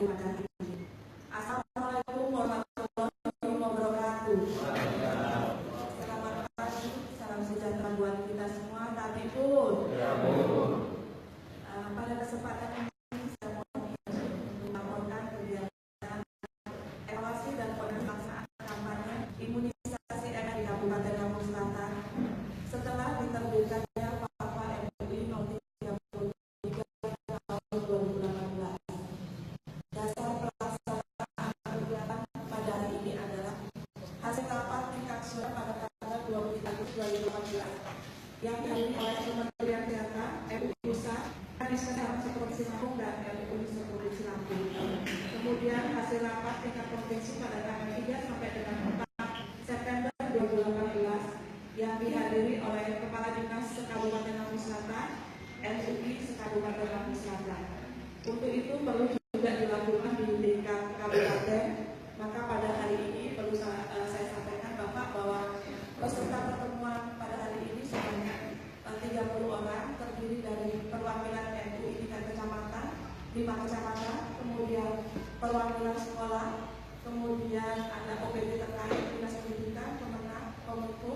pada hari ini. Assalamualaikum warahmatullahi wabarakatuh. Selamat pagi, salam sejahtera buat kita semua. Tapi pun pada kesempatan ini saya mohon melaporkan kegiatan evaluasi dan pelaksanaan kampanye imunisasi MR di Kabupaten Lampung Selatan setelah diterbitkannya Fatwa MUI No. 33 tahun 2018. Dasar pelaksanaan kegiatan pada hari ini adalah hasil rapat tingkat suara pada tanggal 23 Agustus 2018 yang dihadiri oleh Kementerian Kesehatan, MUI Pusat, Dinas Kesehatan Provinsi Lampung dan MUI Provinsi Lampung. Kemudian hasil rapat tingkat provinsi pada tanggal 3 sampai dengan 4 September 2018 yang dihadiri oleh Kepala Dinas Kabupaten Lampung Selatan, MUI Kabupaten Lampung Selatan. Untuk itu perlu juga dilakukan di tingkat kabupaten. Maka pada hari ini perlu saya sampaikan Bapak bahwa peserta pertemuan pada hari ini sebanyak 30 orang, terdiri dari perwakilan MUI tingkat kecamatan, 5 kecamatan, kemudian perwakilan sekolah, kemudian ada OPD terkait, Dinas Pendidikan, Kemenang, Kominfo,